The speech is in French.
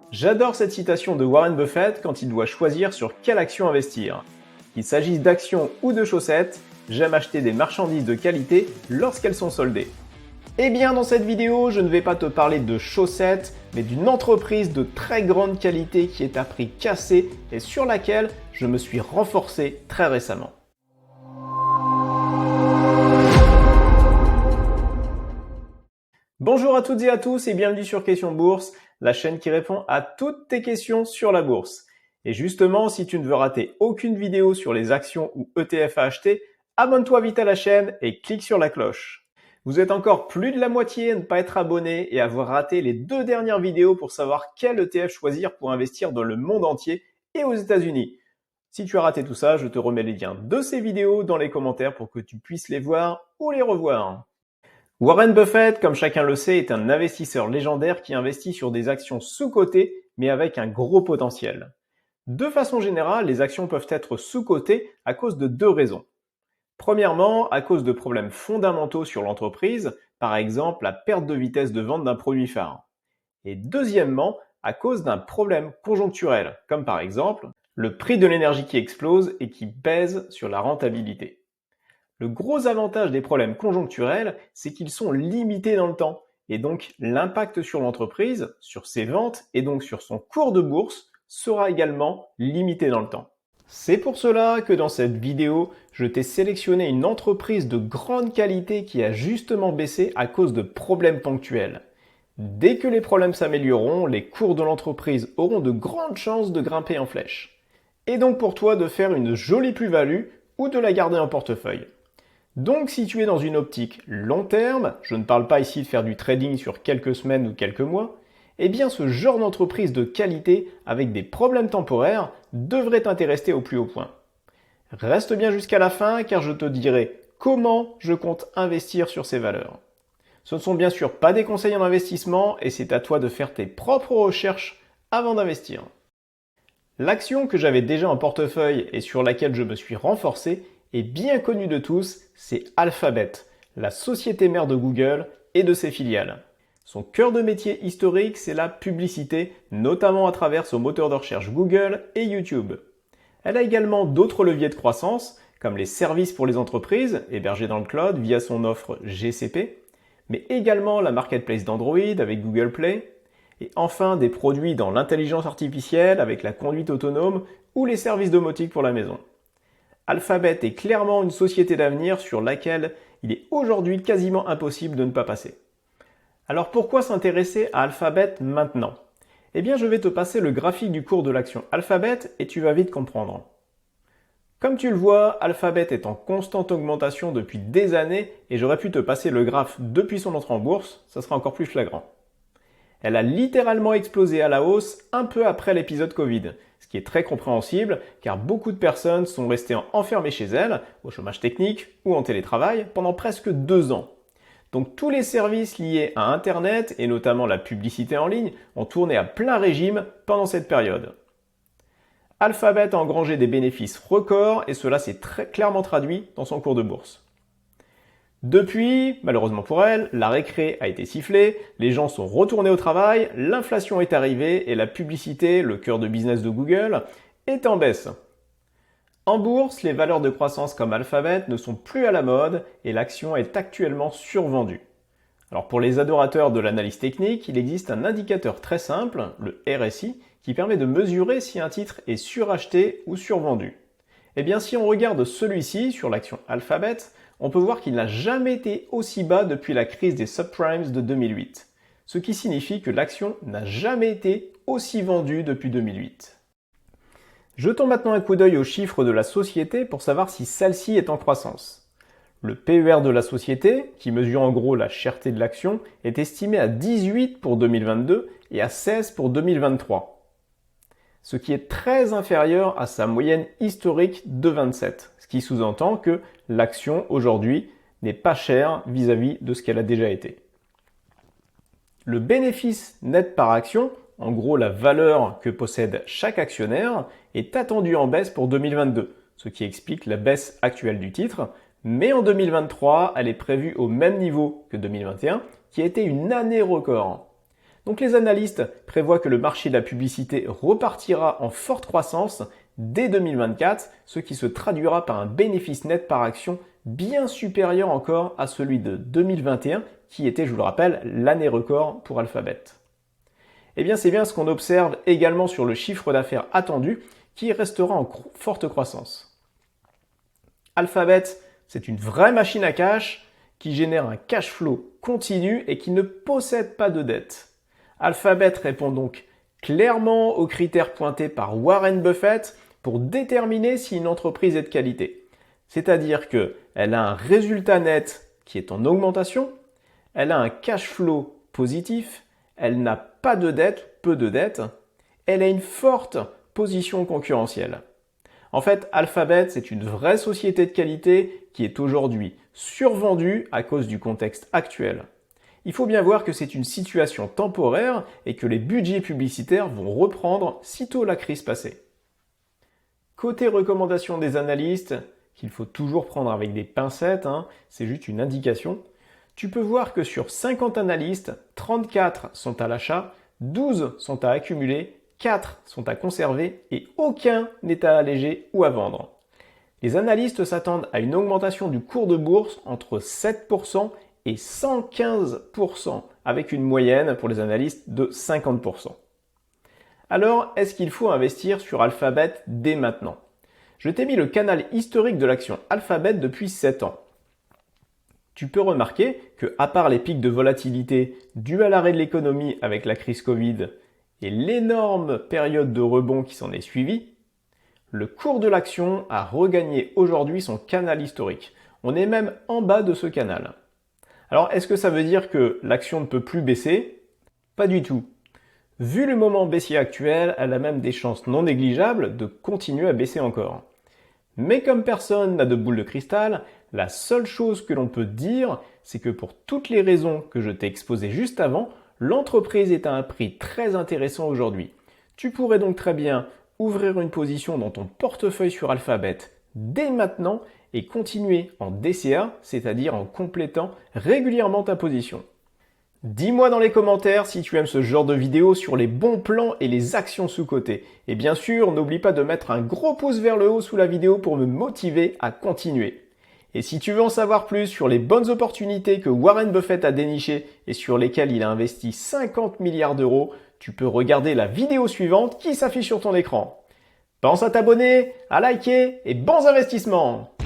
J'adore cette citation de Warren Buffett quand il doit choisir sur quelle action investir. Qu'il s'agisse d'actions ou de chaussettes, j'aime acheter des marchandises de qualité lorsqu'elles sont soldées. Eh bien, dans cette vidéo, je ne vais pas te parler de chaussettes, mais d'une entreprise de très grande qualité qui est à prix cassé et sur laquelle je me suis renforcé très récemment. Bonjour à toutes et à tous et bienvenue sur Question Bourse, la chaîne qui répond à toutes tes questions sur la bourse. Et justement, si tu ne veux rater aucune vidéo sur les actions ou ETF à acheter, abonne-toi vite à la chaîne et clique sur la cloche. Vous êtes encore plus de la moitié à ne pas être abonné et avoir raté les 2 dernières vidéos pour savoir quel ETF choisir pour investir dans le monde entier et aux États-Unis. Si tu as raté tout ça, je te remets les liens de ces vidéos dans les commentaires pour que tu puisses les voir ou les revoir. Warren Buffett, comme chacun le sait, est un investisseur légendaire qui investit sur des actions sous-cotées mais avec un gros potentiel. De façon générale, les actions peuvent être sous-cotées à cause de 2 raisons. Premièrement, à cause de problèmes fondamentaux sur l'entreprise, par exemple la perte de vitesse de vente d'un produit phare. Et deuxièmement, à cause d'un problème conjoncturel, comme par exemple le prix de l'énergie qui explose et qui pèse sur la rentabilité. Le gros avantage des problèmes conjoncturels, c'est qu'ils sont limités dans le temps, et donc l'impact sur l'entreprise, sur ses ventes et donc sur son cours de bourse sera également limité dans le temps. C'est pour cela que dans cette vidéo, je t'ai sélectionné une entreprise de grande qualité qui a justement baissé à cause de problèmes ponctuels. Dès que les problèmes s'amélioreront, les cours de l'entreprise auront de grandes chances de grimper en flèche. Et donc pour toi de faire une jolie plus-value ou de la garder en portefeuille. Donc si tu es dans une optique long terme, je ne parle pas ici de faire du trading sur quelques semaines ou quelques mois, eh bien ce genre d'entreprise de qualité avec des problèmes temporaires devrait t'intéresser au plus haut point. Reste bien jusqu'à la fin car je te dirai comment je compte investir sur ces valeurs. Ce ne sont bien sûr pas des conseils en investissement et c'est à toi de faire tes propres recherches avant d'investir. L'action que j'avais déjà en portefeuille et sur laquelle je me suis renforcé est bien connue de tous, c'est Alphabet, la société mère de Google et de ses filiales. Son cœur de métier historique, c'est la publicité, notamment à travers son moteur de recherche Google et YouTube. Elle a également d'autres leviers de croissance, comme les services pour les entreprises, hébergés dans le cloud via son offre GCP, mais également la marketplace d'Android avec Google Play, et enfin des produits dans l'intelligence artificielle avec la conduite autonome ou les services domotique pour la maison. Alphabet est clairement une société d'avenir sur laquelle il est aujourd'hui quasiment impossible de ne pas passer. Alors pourquoi s'intéresser à Alphabet maintenant ? Eh bien je vais te passer le graphique du cours de l'action Alphabet et tu vas vite comprendre. Comme tu le vois, Alphabet est en constante augmentation depuis des années et j'aurais pu te passer le graphe depuis son entrée en bourse, ça sera encore plus flagrant. Elle a littéralement explosé à la hausse un peu après l'épisode Covid, ce qui est très compréhensible car beaucoup de personnes sont restées enfermées chez elles, au chômage technique ou en télétravail, pendant presque 2 ans. Donc tous les services liés à Internet et notamment la publicité en ligne ont tourné à plein régime pendant cette période. Alphabet a engrangé des bénéfices records et cela s'est très clairement traduit dans son cours de bourse. Depuis, malheureusement pour elle, la récré a été sifflée, les gens sont retournés au travail, l'inflation est arrivée et la publicité, le cœur de business de Google, est en baisse. En bourse, les valeurs de croissance comme Alphabet ne sont plus à la mode et l'action est actuellement survendue. Alors pour les adorateurs de l'analyse technique, il existe un indicateur très simple, le RSI, qui permet de mesurer si un titre est suracheté ou survendu. Eh bien si on regarde celui-ci sur l'action Alphabet, on peut voir qu'il n'a jamais été aussi bas depuis la crise des subprimes de 2008, ce qui signifie que l'action n'a jamais été aussi vendue depuis 2008. Jetons maintenant un coup d'œil aux chiffres de la société pour savoir si celle-ci est en croissance. Le PER de la société, qui mesure en gros la cherté de l'action, est estimé à 18 pour 2022 et à 16 pour 2023. Ce qui est très inférieur à sa moyenne historique de 27, ce qui sous-entend que l'action aujourd'hui n'est pas chère vis-à-vis de ce qu'elle a déjà été. Le bénéfice net par action, en gros la valeur que possède chaque actionnaire, est attendu en baisse pour 2022, ce qui explique la baisse actuelle du titre, mais en 2023, elle est prévue au même niveau que 2021, qui a été une année record. Donc les analystes prévoient que le marché de la publicité repartira en forte croissance dès 2024, ce qui se traduira par un bénéfice net par action bien supérieur encore à celui de 2021, qui était, je vous le rappelle, l'année record pour Alphabet. Eh bien, c'est bien ce qu'on observe également sur le chiffre d'affaires attendu, qui restera en forte croissance. Alphabet, c'est une vraie machine à cash qui génère un cash flow continu et qui ne possède pas de dette. Alphabet répond donc clairement aux critères pointés par Warren Buffett pour déterminer si une entreprise est de qualité. C'est-à-dire qu'elle a un résultat net qui est en augmentation, elle a un cash flow positif, elle n'a pas de dette, peu de dette, elle a une forte position concurrentielle. En fait, Alphabet, c'est une vraie société de qualité qui est aujourd'hui survendue à cause du contexte actuel. Il faut bien voir que c'est une situation temporaire et que les budgets publicitaires vont reprendre sitôt la crise passée. Côté recommandations des analystes, qu'il faut toujours prendre avec des pincettes, c'est juste une indication, tu peux voir que sur 50 analystes, 34 sont à l'achat, 12 sont à accumuler, 4 sont à conserver et aucun n'est à alléger ou à vendre. Les analystes s'attendent à une augmentation du cours de bourse entre 7% et 115%, avec une moyenne pour les analystes de 50%. Alors, est-ce qu'il faut investir sur Alphabet dès maintenant? Je t'ai mis le canal historique de l'action Alphabet depuis 7 ans. Tu peux remarquer que, à part les pics de volatilité dus à l'arrêt de l'économie avec la crise Covid et l'énorme période de rebond qui s'en est suivie, le cours de l'action a regagné aujourd'hui son canal historique. On est même en bas de ce canal. Alors, est-ce que ça veut dire que l'action ne peut plus baisser? Pas du tout. Vu le moment baissier actuel, elle a même des chances non négligeables de continuer à baisser encore. Mais comme personne n'a de boule de cristal, la seule chose que l'on peut dire, c'est que pour toutes les raisons que je t'ai exposées juste avant, l'entreprise est à un prix très intéressant aujourd'hui. Tu pourrais donc très bien ouvrir une position dans ton portefeuille sur Alphabet dès maintenant et continuer en DCA, c'est-à-dire en complétant régulièrement ta position. Dis-moi dans les commentaires si tu aimes ce genre de vidéo sur les bons plans et les actions sous-cotées. Et bien sûr, n'oublie pas de mettre un gros pouce vers le haut sous la vidéo pour me motiver à continuer. Et si tu veux en savoir plus sur les bonnes opportunités que Warren Buffett a dénichées et sur lesquelles il a investi 50 milliards d'euros, tu peux regarder la vidéo suivante qui s'affiche sur ton écran. Pense à t'abonner, à liker et bons investissements!